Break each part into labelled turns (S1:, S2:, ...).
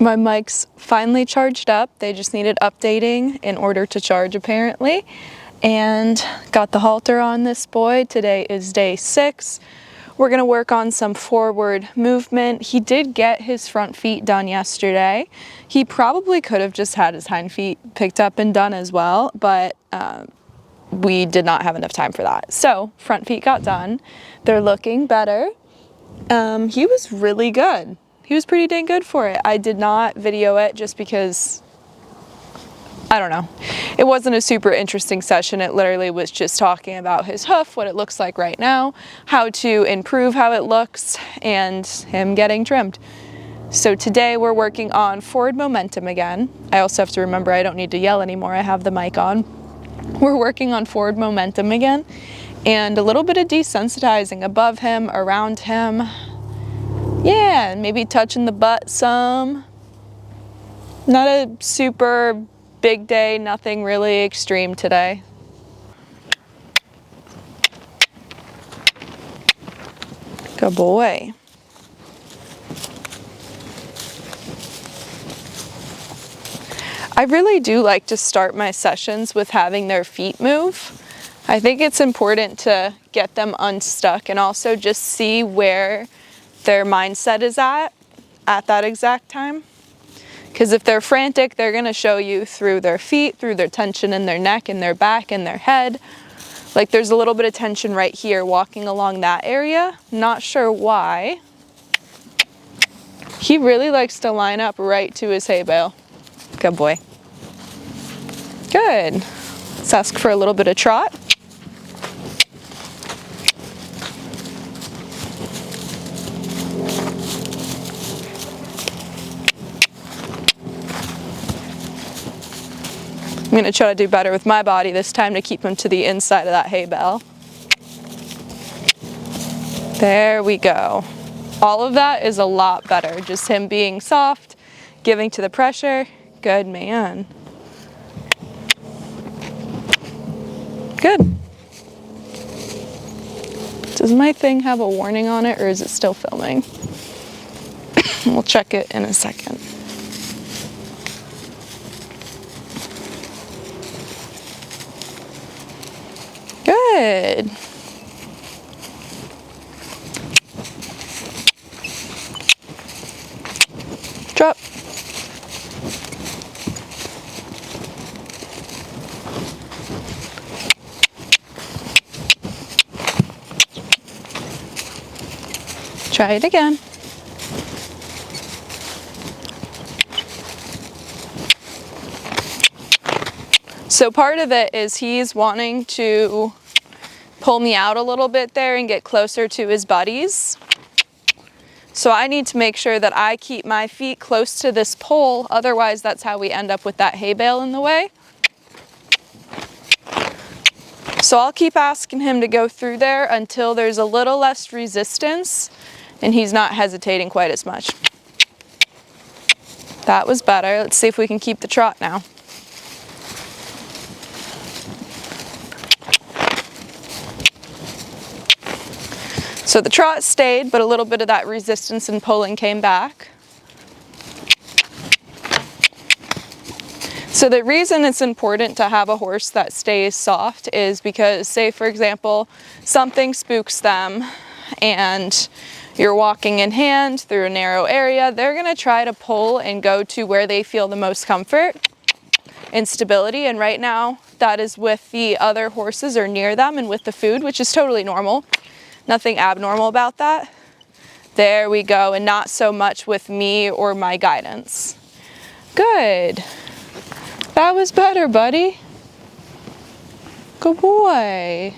S1: My mic's finally charged up. They just needed updating in order to charge apparently. And got the halter on this boy. Today is day 6. We're gonna work on some forward movement. He did get his front feet done yesterday. He probably could have just had his hind feet picked up and done as well, but we did not have enough time for that. So front feet got done. They're looking better. He was really good. He was pretty dang good for it. I did not video it just because, I don't know. It wasn't a super interesting session. It literally was just talking about his hoof, what it looks like right now, how to improve how it looks, and him getting trimmed. So today we're working on forward momentum again. I also have to remember I don't need to yell anymore. I have the mic on. We're working on forward momentum again and a little bit of desensitizing above him, around him. Yeah, maybe touching the butt some. Not a super big day, nothing really extreme today. Good boy. I really do like to start my sessions with having their feet move. I think it's important to get them unstuck and also just see where their mindset is at that exact time. Because if they're frantic, they're going to show you through their feet, through their tension in their neck and their back and their head. Like there's a little bit of tension right here walking along that area. Not sure why. He really likes to line up right to his hay bale. Good boy. Good. Let's ask for a little bit of trot. I'm going to try to do better with my body this time to keep him to the inside of that hay bale. There we go. All of that is a lot better. Just him being soft, giving to the pressure. Good man. Good. Does my thing have a warning on it or is it still filming? We'll check it in a second. Good. Drop. Try it again. So part of it is he's wanting to pull me out a little bit there and get closer to his buddies. So I need to make sure that I keep my feet close to this pole, otherwise that's how we end up with that hay bale in the way. So I'll keep asking him to go through there until there's a little less resistance and he's not hesitating quite as much. That was better. Let's see if we can keep the trot now. So the trot stayed, but a little bit of that resistance and pulling came back. So the reason it's important to have a horse that stays soft is because, say for example, something spooks them and you're walking in hand through a narrow area, they're gonna try to pull and go to where they feel the most comfort and stability. And right now that is with the other horses or near them and with the food, which is totally normal. Nothing abnormal about that. There we go, and not so much with me or my guidance. Good. That was better, buddy. Good boy.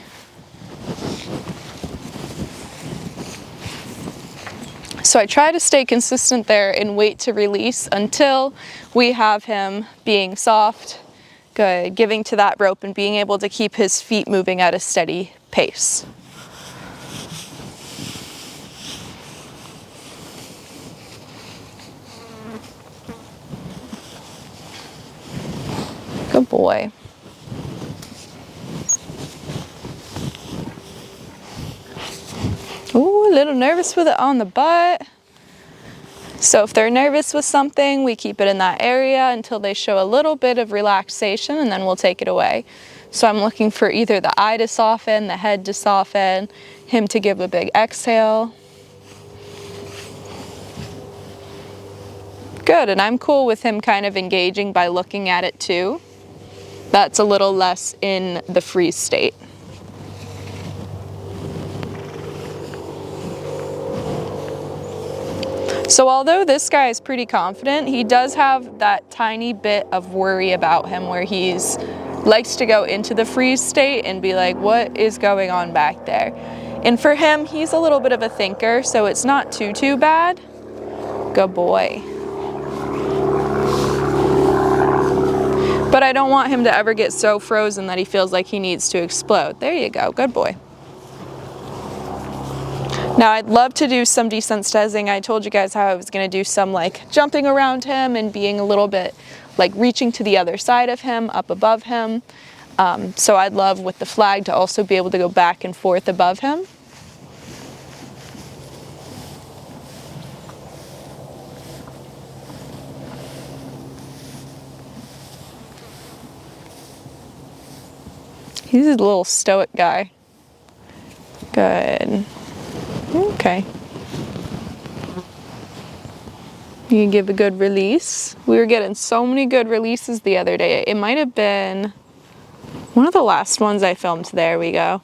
S1: So I try to stay consistent there and wait to release until we have him being soft. Good, giving to that rope and being able to keep his feet moving at a steady pace. Good boy. Ooh, a little nervous with it on the butt. So if they're nervous with something, we keep it in that area until they show a little bit of relaxation, and then we'll take it away. So I'm looking for either the eye to soften, the head to soften, him to give a big exhale. Good, and I'm cool with him kind of engaging by looking at it too. That's a little less in the freeze state. So although this guy is pretty confident, he does have that tiny bit of worry about him where he's likes to go into the freeze state and be like, what is going on back there? And for him, he's a little bit of a thinker, so it's not too bad. Good boy. But I don't want him to ever get so frozen that he feels like he needs to explode. There you go, good boy. Now I'd love to do some desensitizing. I told you guys how I was gonna do some like jumping around him and being a little bit like reaching to the other side of him, up above him. So I'd love with the flag to also be able to go back and forth above him. He's a little stoic guy. Good. Okay. You can give a good release. We were getting so many good releases the other day. It might have been one of the last ones I filmed. There we go.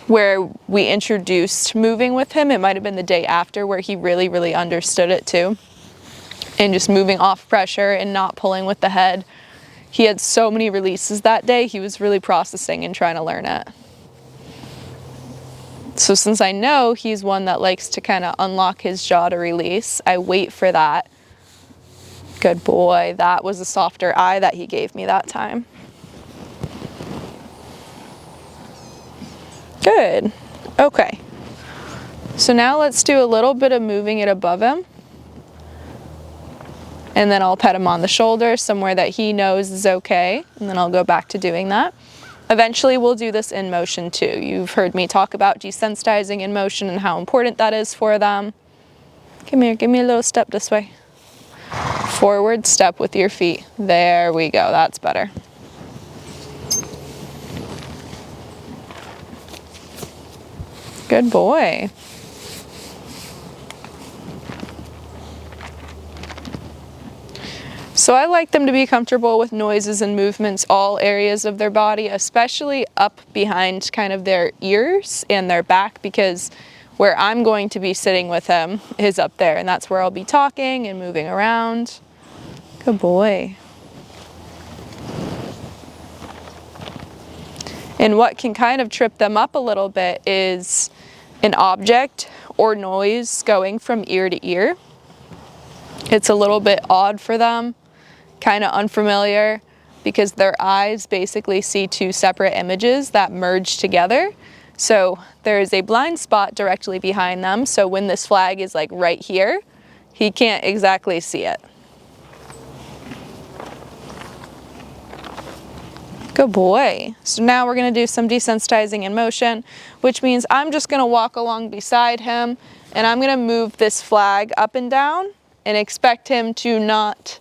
S1: Where we introduced moving with him. It might have been the day after where he really understood it too. And just moving off pressure and not pulling with the head. He had so many releases that day. He was really processing and trying to learn it. So since I know he's one that likes to kind of unlock his jaw to release, I wait for that. Good boy. That was a softer eye that he gave me that time. Good. Okay. So now let's do a little bit of moving it above him. And then I'll pet him on the shoulder, somewhere that he knows is okay. And then I'll go back to doing that. Eventually we'll do this in motion too. You've heard me talk about desensitizing in motion and how important that is for them. Come here, give me a little step this way. Forward step with your feet. There we go, that's better. Good boy. So I like them to be comfortable with noises and movements, all areas of their body, especially up behind kind of their ears and their back, because where I'm going to be sitting with him is up there, and that's where I'll be talking and moving around. Good boy. And what can kind of trip them up a little bit is an object or noise going from ear to ear. It's a little bit odd for them. Kind of unfamiliar because their eyes basically see two separate images that merge together. So there is a blind spot directly behind them. So when this flag is like right here, he can't exactly see it. Good boy. So now we're going to do some desensitizing in motion, which means I'm just going to walk along beside him and I'm going to move this flag up and down and expect him to not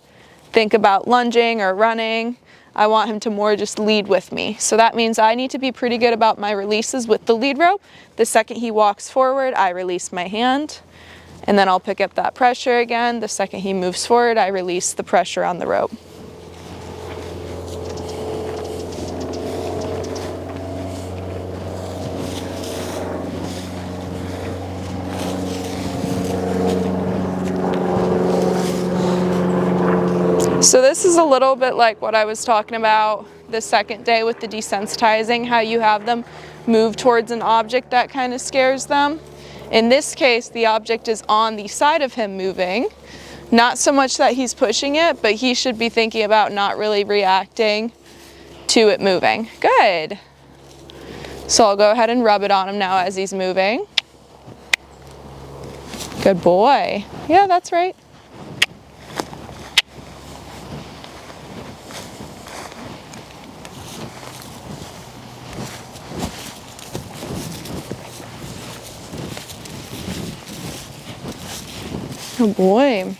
S1: think about lunging or running. I want him to more just lead with me. So that means I need to be pretty good about my releases with the lead rope. The second he walks forward, I release my hand, and then I'll pick up that pressure again. The second he moves forward, I release the pressure on the rope. So this is a little bit like what I was talking about the second day with the desensitizing, how you have them move towards an object that kind of scares them. In this case, the object is on the side of him moving. Not so much that he's pushing it, but he should be thinking about not really reacting to it moving. Good. So I'll go ahead and rub it on him now as he's moving. Good boy. Yeah, that's right. Oh boy.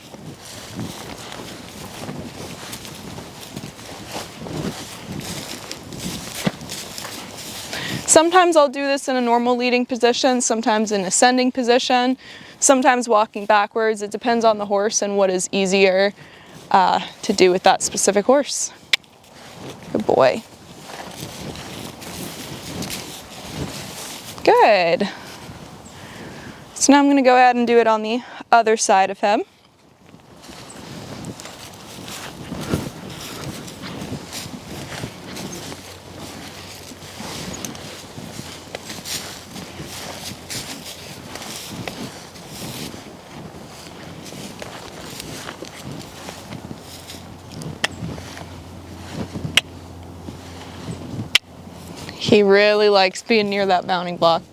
S1: Sometimes I'll do this in a normal leading position, sometimes in ascending position, sometimes walking backwards. It depends on the horse and what is easier to do with that specific horse. Good boy. Good. So now I'm going to go ahead and do it on the other side of him. He really likes being near that mounting block.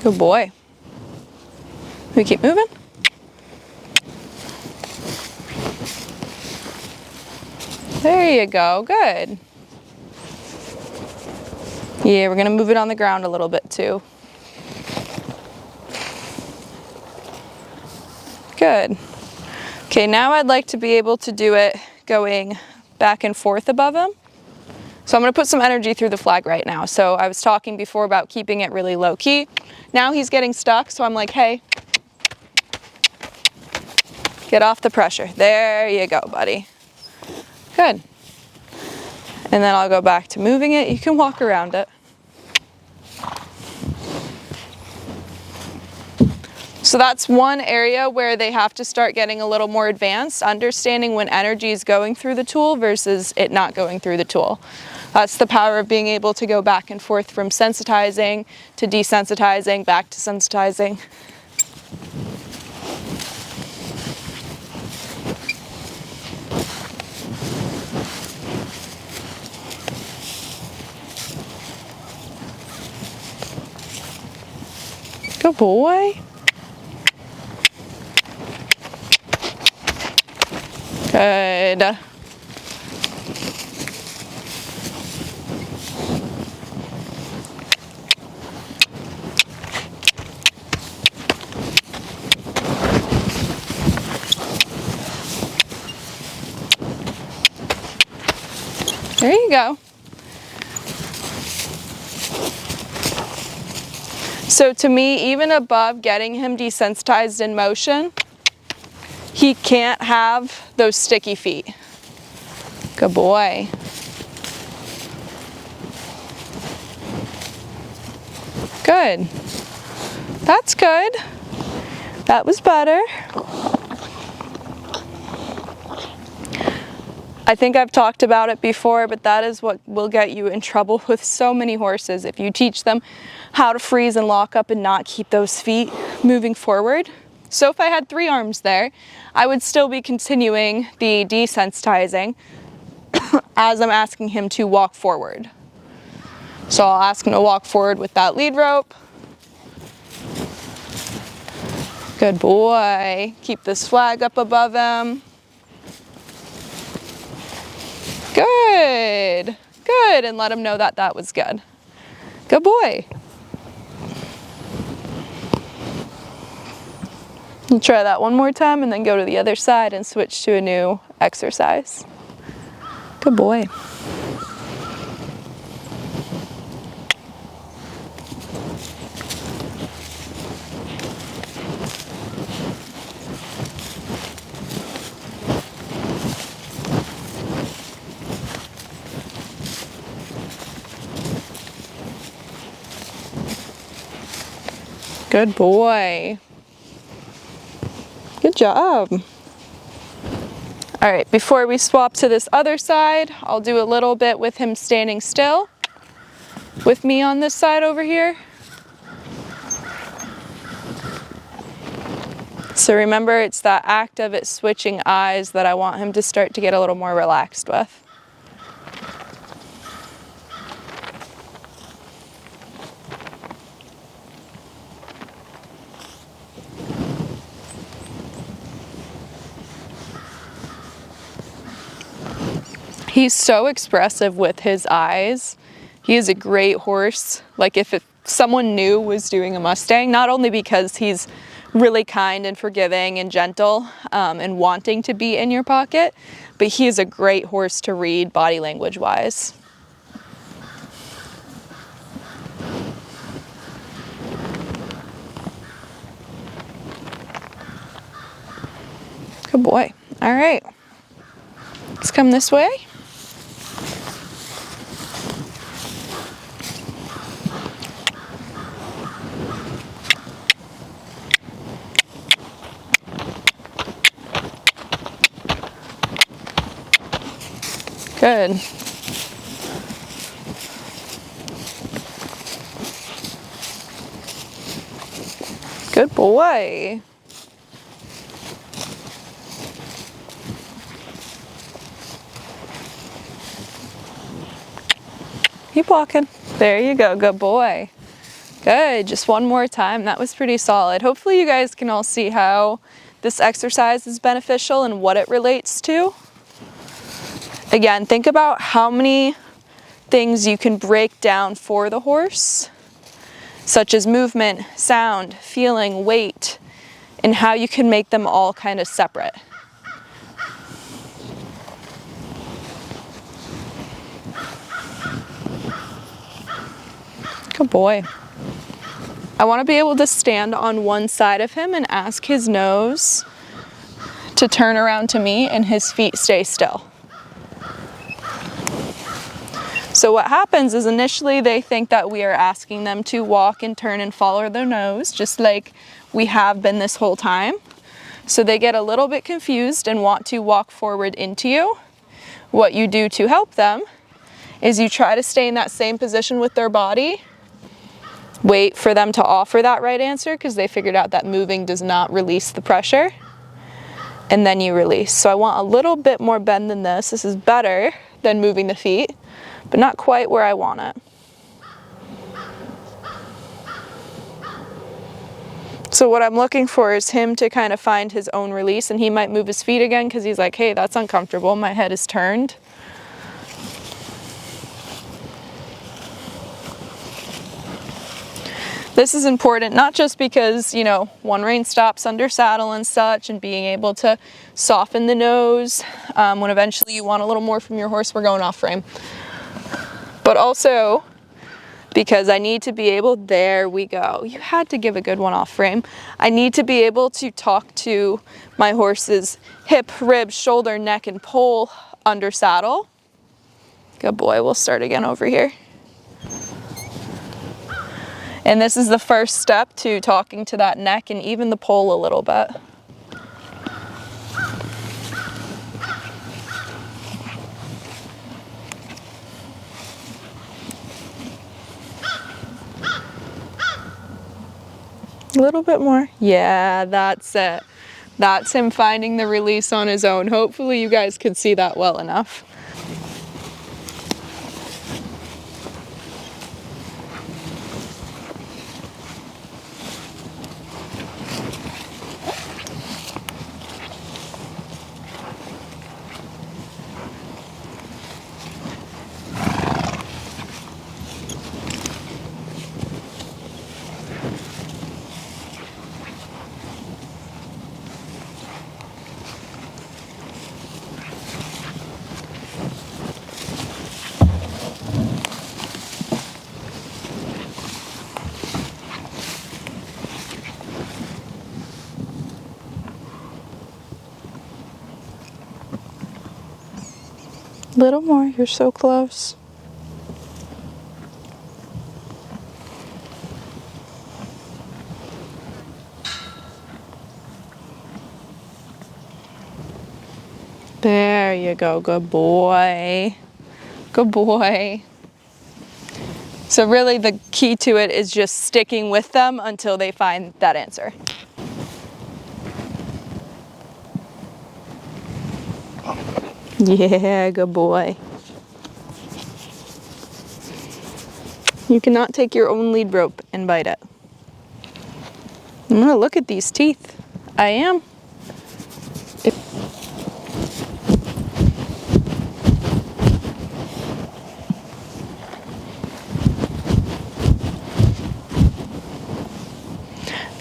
S1: Good boy. We keep moving. There you go, good. Yeah, we're gonna move it on the ground a little bit too. Good. Okay, now I'd like to be able to do it going back and forth above him. So I'm gonna put some energy through the flag right now. So I was talking before about keeping it really low key. Now he's getting stuck, so I'm like, hey, get off the pressure. There you go, buddy. Good. And then I'll go back to moving it. You can walk around it. So that's one area where they have to start getting a little more advanced, understanding when energy is going through the tool versus it not going through the tool. That's the power of being able to go back and forth from sensitizing to desensitizing, back to sensitizing. Good boy. Good. There you go. So to me, even above getting him desensitized in motion, he can't have those sticky feet. Good boy. Good. That's good. That was better. I think I've talked about it before, but that is what will get you in trouble with so many horses. If you teach them how to freeze and lock up and not keep those feet moving forward. So if I had 3 arms there, I would still be continuing the desensitizing as I'm asking him to walk forward. So I'll ask him to walk forward with that lead rope. Good boy. Keep this flag up above him. Good. Good. And let him know that that was good. Good boy. We'll try that one more time and then go to the other side and switch to a new exercise. Good boy. Good boy. Good job. All right, before we swap to this other side, I'll do a little bit with him standing still with me on this side over here. So remember, it's that act of it switching eyes that I want him to start to get a little more relaxed with. He's so expressive with his eyes. He is a great horse. Like if someone new was doing a Mustang, not only because he's really kind and forgiving and gentle and wanting to be in your pocket, but he is a great horse to read body language wise. Good boy. All right, let's come this way. Good. Good boy. Keep walking. There you go. Good boy. Good. Just one more time. That was pretty solid. Hopefully you guys can all see how this exercise is beneficial and what it relates to. Again, think about how many things you can break down for the horse, such as movement, sound, feeling, weight, and how you can make them all kind of separate. Good boy. I want to be able to stand on one side of him and ask his nose to turn around to me and his feet stay still. So what happens is initially they think that we are asking them to walk and turn and follow their nose, just like we have been this whole time. So they get a little bit confused and want to walk forward into you. What you do to help them is you try to stay in that same position with their body, wait for them to offer that right answer because they figured out that moving does not release the pressure, and then you release. So I want a little bit more bend than this. This is better than moving the feet, but not quite where I want it. So what I'm looking for is him to kind of find his own release, and he might move his feet again because he's like, hey, that's uncomfortable, my head is turned. This is important, not just because, you know, one rein stops under saddle and such, and being able to soften the nose when eventually you want a little more from your horse, we're going off frame. But also because I need to be able, there we go. You had to give a good one off frame. I need to be able to talk to my horse's hip, rib, shoulder, neck, and pole under saddle. Good boy, we'll start again over here. And this is the first step to talking to that neck and even the pole a little bit. A little bit more. Yeah, that's it. That's him finding the release on his own. Hopefully you guys can see that well enough. Little more, you're so close. There you go, good boy. Good boy. So really the key to it is just sticking with them until they find that answer. Yeah, good boy. You cannot take your own lead rope and bite it. I'm gonna look at these teeth. I am.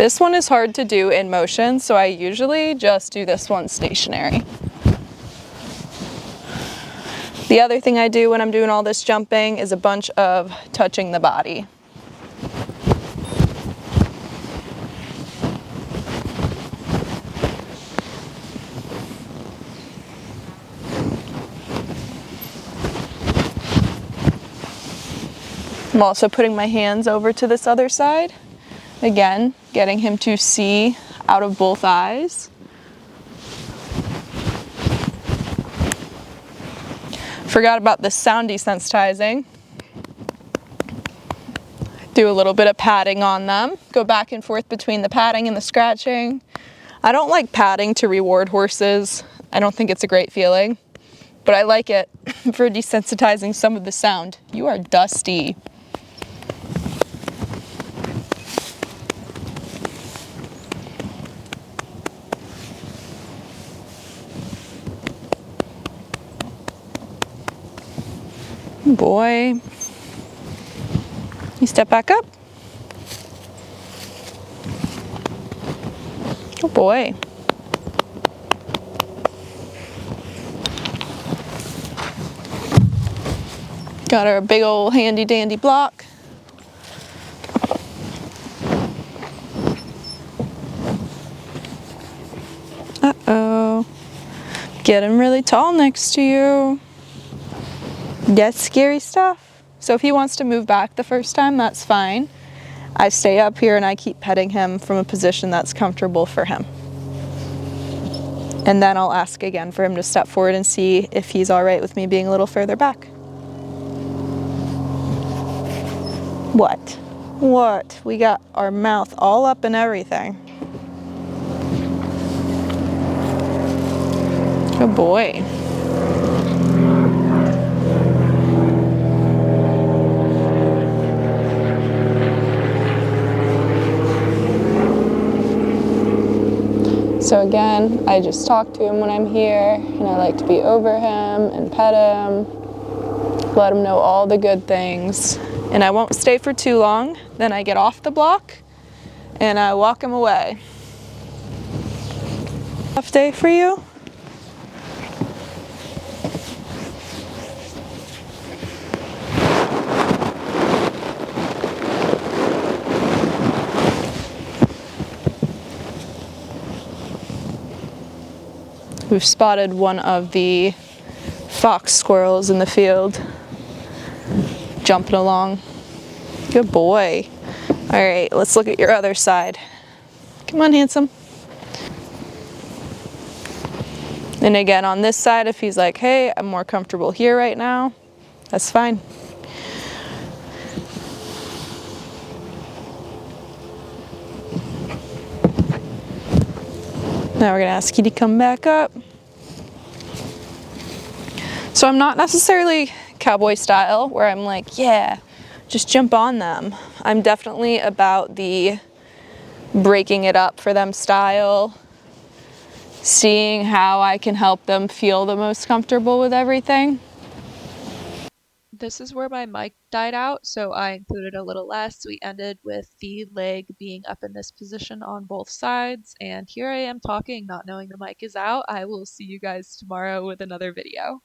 S1: This one is hard to do in motion, so I usually just do this one stationary. The other thing I do when I'm doing all this jumping is a bunch of touching the body. I'm also putting my hands over to this other side. Again, getting him to see out of both eyes. Forgot about the sound desensitizing. Do a little bit of patting on them. Go back and forth between the patting and the scratching. I don't like patting to reward horses. I don't think it's a great feeling, but I like it for desensitizing some of the sound. You are dusty. Boy. You step back up. Good boy. Got our big old handy dandy block. Uh-oh. Getting really tall next to you. That's scary stuff. So if he wants to move back the first time, that's fine. I stay up here and I keep petting him from a position that's comfortable for him. And then I'll ask again for him to step forward and see if he's all right with me being a little further back. What? What? We got our mouth all up and everything. Good boy. So again, I just talk to him when I'm here, and I like to be over him and pet him, let him know all the good things. And I won't stay for too long, then I get off the block and I walk him away. Tough day for you? We've spotted one of the fox squirrels in the field, jumping along. Good boy. All right, let's look at your other side. Come on, handsome. And again, on this side, if he's like, hey, I'm more comfortable here right now, that's fine. Now we're gonna ask you to come back up. So I'm not necessarily cowboy style where I'm like, yeah, just jump on them. I'm definitely about the breaking it up for them style, seeing how I can help them feel the most comfortable with everything. This is where my mic died out, so I included a little less. We ended with the leg being up in this position on both sides, and here I am talking, not knowing the mic is out. I will see you guys tomorrow with another video.